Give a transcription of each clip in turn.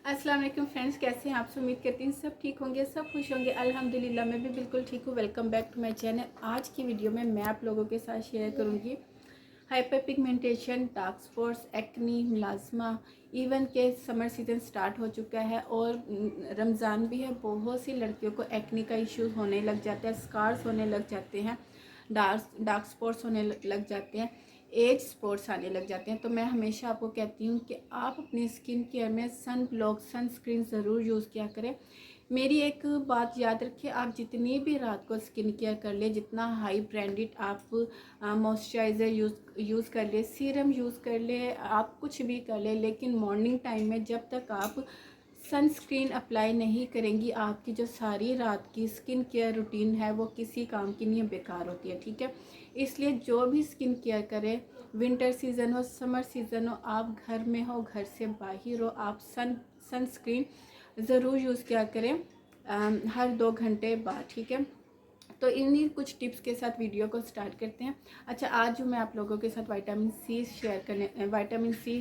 अस्सलाम वालेकुम फ्रेंड्स, कैसे हैं आप? सब उम्मीद करती हैं सब ठीक होंगे, सब खुश होंगे। अल्हम्दुलिल्लाह मैं भी बिल्कुल ठीक हूँ। Welcome back to my channel. आज की वीडियो में मैं आप लोगों के साथ शेयर करूँगी hyper pigmentation, dark spots, acne, melasma. Even के समर सीज़न स्टार्ट हो चुका है और रमज़ान भी है। बहुत सी लड़कियों को एक्नी का इश्यूज होने लग जाता है, स्कार्स होने लग जाते हैं, डार्क स्पॉट्स होने लग जाते हैं, एज स्पॉट्स आने लग जाते हैं। तो मैं हमेशा आपको कहती हूँ कि आप अपनी स्किन केयर में सन ब्लॉक सनस्क्रीन ज़रूर यूज़ किया करें। मेरी एक बात याद रखिए, आप जितनी भी रात को स्किन केयर कर ले, जितना हाई ब्रांडेड आप मॉइस्चराइज़र यूज़ कर ले, सीरम यूज़ कर ले, आप कुछ भी कर ले, लेकिन मॉर्निंग टाइम में जब तक आप सनस्क्रीन अप्लाई नहीं करेंगी, आपकी जो सारी रात की स्किन केयर रूटीन है वो किसी काम की नहीं, बेकार होती है। ठीक है, इसलिए जो भी स्किन केयर करें, विंटर सीज़न हो, समर सीज़न हो, आप घर में हो, घर से बाहर हो, आप सनस्क्रीन ज़रूर यूज़ किया करें हर 2 घंटे बाद। ठीक है, तो इन्हीं कुछ टिप्स के साथ वीडियो को स्टार्ट करते हैं। अच्छा, आज जो मैं आप लोगों के साथ विटामिन सी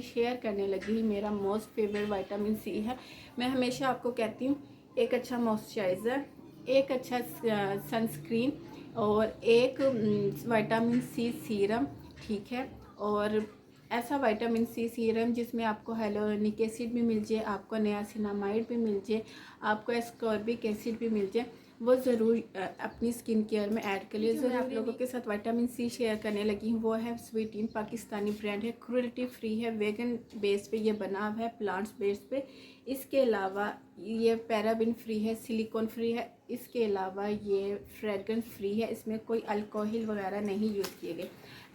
शेयर करने लगी, मेरा मोस्ट फेवरेट विटामिन सी है। मैं हमेशा आपको कहती हूँ, एक अच्छा मॉइस्चराइज़र, एक अच्छा सनस्क्रीन और एक विटामिन सी सीरम। ठीक है, और ऐसा विटामिन सी सीरम जिसमें आपको hyaluronic एसिड भी मिल जाए, आपको नियासिनामाइड भी मिल जाए, आपको एस्कॉर्बिक एसिड भी मिल जाए, वो ज़रूर अपनी स्किन केयर में ऐड कर लिए। जो मैं आप लोगों के साथ विटामिन सी शेयर करने लगी हूँ वो है स्वीटीन, पाकिस्तानी ब्रांड है, क्रुएल्टी फ्री है, वेगन बेस पे ये बना हुआ है, प्लांट्स बेस पे। इसके अलावा ये पैराबिन फ्री है, सिलिकॉन फ्री है, इसके अलावा ये फ्रेगरेंस फ्री है, इसमें कोई अल्कोहल वगैरह नहीं यूज़ किए गए।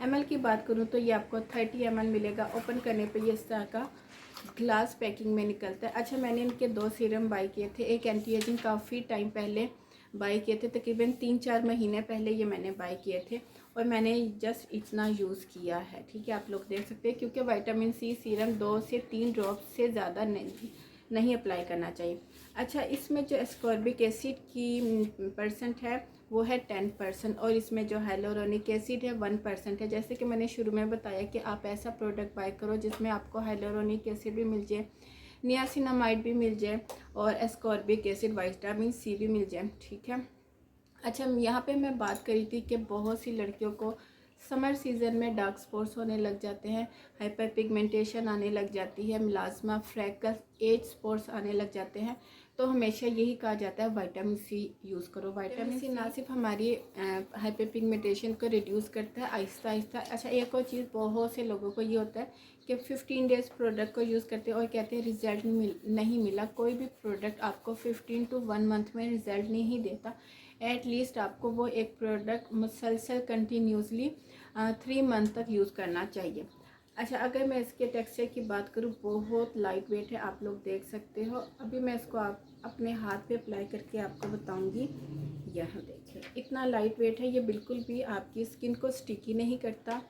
ml की बात करूँ तो ये आपको 30 ml मिलेगा। ओपन करने पे ये इस तरह का ग्लास पैकिंग में निकलता है। अच्छा, मैंने इनके 2 सीरम बाय किए थे। एक एंटी एजिंग काफ़ी टाइम पहले बाय किए थे, तकरीबन 3-4 महीने पहले ये मैंने बाय किए थे और मैंने जस्ट इतना यूज़ किया है। ठीक है, आप लोग देख सकते हैं, क्योंकि विटामिन सी सीरम 2 से 3 ड्रॉप से ज़्यादा नहीं अप्लाई करना चाहिए। अच्छा, इसमें जो एस्कॉर्बिक एसिड की परसेंट है वो है 10% और इसमें जो हाइलोरोनिक एसिड है 1% है। जैसे कि मैंने शुरू में बताया कि आप ऐसा प्रोडक्ट बाय करो जिसमें आपको हाइलोरोनिक एसिड भी मिल जाए, नियासिनामाइड भी मिल जाए और एस्कॉर्बिक एसिड, विटामिन सी भी मिल जाए। ठीक है, अच्छा, यहाँ पे मैं बात करी थी कि बहुत सी लड़कियों को समर सीज़न में डार्क स्पॉट्स होने लग जाते हैं, हाइपर पिगमेंटेशन आने लग जाती है, मिलाज़मा, फ्रैकल्स, एज स्पॉट्स आने लग जाते हैं। तो हमेशा यही कहा जाता है विटामिन सी यूज़ करो। विटामिन सी ना सिर्फ हमारी हाइपर पिगमेंटेशन को रिड्यूस करता है आहिस्ता आहिस्ता। अच्छा, एक और चीज़, बहुत से लोगों को ये होता है कि 15 डेज़ प्रोडक्ट को यूज़ करते हैं और कहते हैं रिज़ल्ट नहीं मिला। कोई भी प्रोडक्ट आपको 15 to 1 मंथ में रिज़ल्ट नहीं देता। एटलीस्ट आपको वो एक प्रोडक्ट मुसलसल कंटिन्यूसली 3 मंथ तक यूज़ करना चाहिए। अच्छा, अगर मैं इसके टेक्सचर की बात करूँ, बहुत लाइट वेट है, आप लोग देख सकते हो। अभी मैं इसको आप अपने हाथ पे अप्लाई करके आपको बताऊंगी। यहाँ देखिए, इतना लाइट वेट है, ये बिल्कुल भी आपकी स्किन को स्टिकी नहीं करता,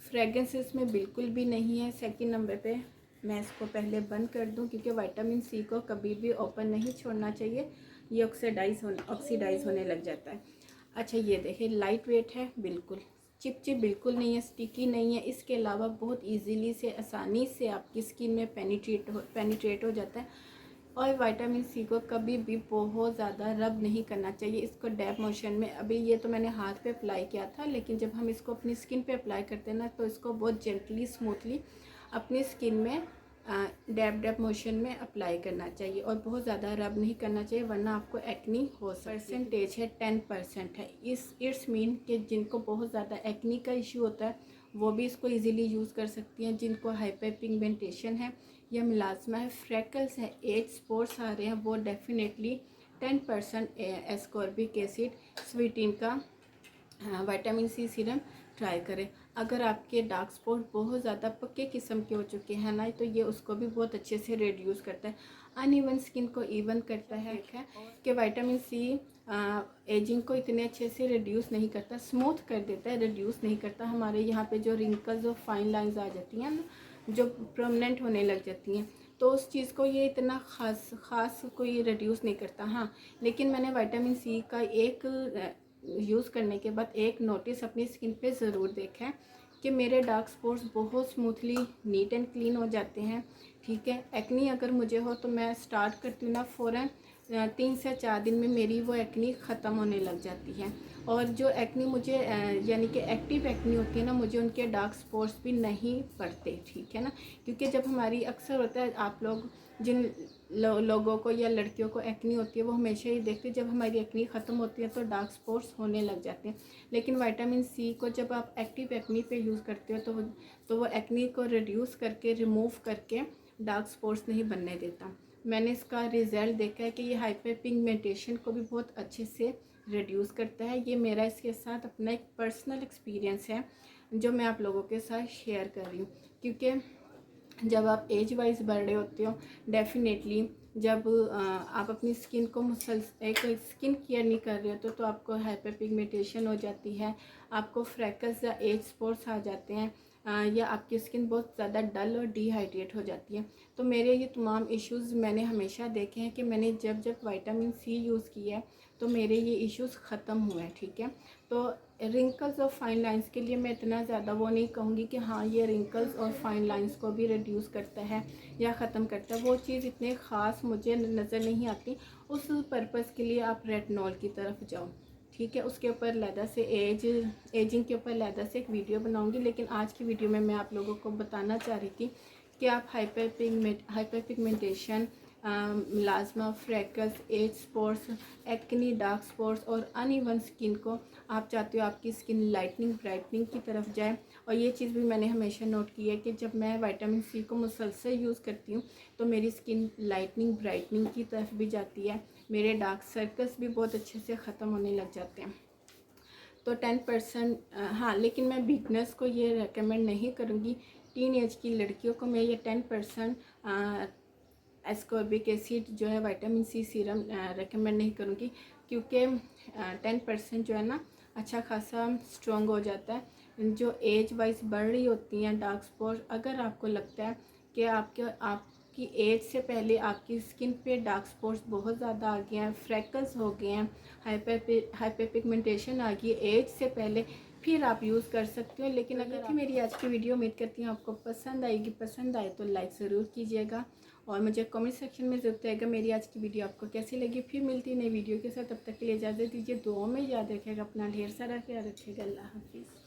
फ्रेगरेंस इसमें बिल्कुल भी नहीं है। सेकंड नंबर पे मैं इसको पहले बंद कर दूं, क्योंकि विटामिन सी को कभी भी ओपन नहीं छोड़ना चाहिए, ये ऑक्सीडाइज होने लग जाता है। अच्छा, ये देखिए, लाइट वेट है, बिल्कुल चिपचिप बिल्कुल नहीं है, स्टिकी नहीं है। इसके अलावा बहुत इजीली से, आसानी से आपकी स्किन में पेनिट्रेट हो जाता है। और विटामिन सी को कभी भी बहुत ज़्यादा रब नहीं करना चाहिए, इसको डैब मोशन में। अभी ये तो मैंने हाथ पे अप्लाई किया था, लेकिन जब हम इसको अपनी स्किन पे अप्लाई करते हैं ना, तो इसको बहुत जेंटली, स्मूथली अपनी स्किन में डैब मोशन में अप्लाई करना चाहिए और बहुत ज़्यादा रब नहीं करना चाहिए, वरना आपको एक्नी हो सकती है। परसेंटेज है 10% है। इट्स मीन कि जिनको बहुत ज़्यादा एक्नी का इशू होता है वो भी इसको इजीली यूज़ कर सकती हैं। जिनको हाइपर पिगमेंटेशन है या मिलाज़मा है, फ्रैकल्स है, एज स्पॉट्स आ रहे हैं, वो डेफिनेटली 10% एस्कॉर्बिक एसिड स्वीटीन का विटामिन सी सीरम ट्राई करें। अगर आपके डार्क स्पॉट बहुत ज़्यादा पक्के किस्म के हो चुके हैं ना, तो ये उसको भी बहुत अच्छे से रिड्यूस करता है, अनइवन स्किन को इवन करता है। कि विटामिन सी एजिंग को इतने अच्छे से रिड्यूस नहीं करता, स्मूथ कर देता है, रिड्यूस नहीं करता। हमारे यहाँ पे जो रिंकल्स और फाइन लाइंस आ जाती हैं ना, जो परमानेंट होने लग जाती हैं, तो उस चीज़ को ये इतना ख़ास कोई रिड्यूस नहीं करता। हाँ, लेकिन मैंने विटामिन सी का एक यूज़ करने के बाद एक नोटिस अपनी स्किन पे ज़रूर देखा है कि मेरे डार्क स्पॉट्स बहुत स्मूथली नीट एंड क्लीन हो जाते हैं, ठीक है। एक्नी अगर मुझे हो तो मैं स्टार्ट करती हूँ ना फ़ौरन 3 से 4 दिन में मेरी वो एक्नी ख़त्म होने लग जाती है। और जो एक्नी मुझे यानी कि एक्टिव एक्नी होती है ना, मुझे उनके डार्क स्पॉट्स भी नहीं पड़ते, ठीक है ना। क्योंकि जब हमारी अक्सर होता है, आप लोग जिन लोगों को या लड़कियों को एक्नी होती है वो हमेशा ही देखते हैं जब हमारी एक्नी ख़त्म होती है तो डार्क स्पॉट्स होने लग जाते हैं। लेकिन विटामिन सी को जब आप एक्टिव एक्नी पे यूज़ करते हो तो वो एक्नी को रिड्यूस करके, रिमूव करके डार्क स्पॉट्स नहीं बनने देता। मैंने इसका रिज़ल्ट देखा है कि ये हाइपर पिगमेंटेशन को भी बहुत अच्छे से रिड्यूस करता है। ये मेरा इसके साथ अपना एक पर्सनल एक्सपीरियंस है जो मैं आप लोगों के साथ शेयर कर रही हूँ। क्योंकि जब आप एज वाइज बढ़ रहे होते हो, डेफिनेटली जब आप अपनी स्किन को एक स्किन केयर नहीं कर रहे होते तो आपको हाइपर पिगमेंटेशन हो जाती है, आपको फ्रैकल्स या एज स्पॉट्स आ जाते हैं, या आपकी स्किन बहुत ज़्यादा डल और डिहाइड्रेट हो जाती है। तो मेरे ये तमाम इश्यूज़ मैंने हमेशा देखे हैं कि मैंने जब जब विटामिन सी यूज़ किया है तो मेरे ये इश्यूज़ ख़त्म हुए हैं, ठीक है। तो रिंकल्स और फाइन लाइंस के लिए मैं इतना ज़्यादा वो नहीं कहूँगी कि हाँ ये रिंकल्स और फाइन लाइंस को भी रिड्यूस करता है या ख़त्म करता है, वो चीज़ इतने ख़ास मुझे नज़र नहीं आती। उस पर्पज़ के लिए आप रेटिनॉल की तरफ जाओ, ठीक है। उसके ऊपर लैदा से एजिंग के ऊपर लैदा से एक वीडियो बनाऊंगी, लेकिन आज की वीडियो में मैं आप लोगों को बताना चाह रही थी कि आप hyper pigmentation, melasma, freckles, age spots, acne, dark spots और अनइवन स्किन को आप चाहते हो आपकी स्किन लाइटनिंग, ब्राइटनिंग की तरफ जाए। और ये चीज़ भी मैंने हमेशा नोट की है कि जब मैं विटामिन सी को मुसलसल यूज़ करती हूँ तो मेरी स्किन लाइटनिंग, ब्राइटनिंग की तरफ भी जाती है, मेरे डार्क सर्कल्स भी बहुत अच्छे से ख़त्म होने लग जाते हैं। तो 10% हाँ, लेकिन मैं बिगनर्स को ये रेकमेंड नहीं करूँगी। टीन एज की लड़कियों को मैं ये 10% एस्कॉर्बिक एसिड जो है विटामिन सी सीरम रेकमेंड नहीं करूँगी, क्योंकि 10% जो है ना अच्छा खासा स्ट्रॉन्ग हो जाता है। जो एज वाइज बढ़ रही होती हैं डार्क स्पॉट, अगर आपको लगता है कि आपकी एज से पहले आपकी स्किन पे डार्क स्पॉट्स बहुत ज़्यादा आ गए हैं, फ्रैकल्स हो गए हैं, हाइपर पिगमेंटेशन आ गई है एज से पहले, फिर आप यूज़ कर सकते हो। लेकिन अगर थी मेरी आज की वीडियो, उम्मीद करती हूँ आपको पसंद आएगी। पसंद आए तो लाइक ज़रूर कीजिएगा और मुझे कमेंट सेक्शन में ज़रूर बताइएगा मेरी आज की वीडियो आपको कैसी लगी। फिर मिलती नई वीडियो के साथ, तब तक के लिए इजाज़त दीजिए। दुआओं में याद रखिएगा, अपना ढेर सारा ख्याल रखिएगा। अल्लाह हाफिज़।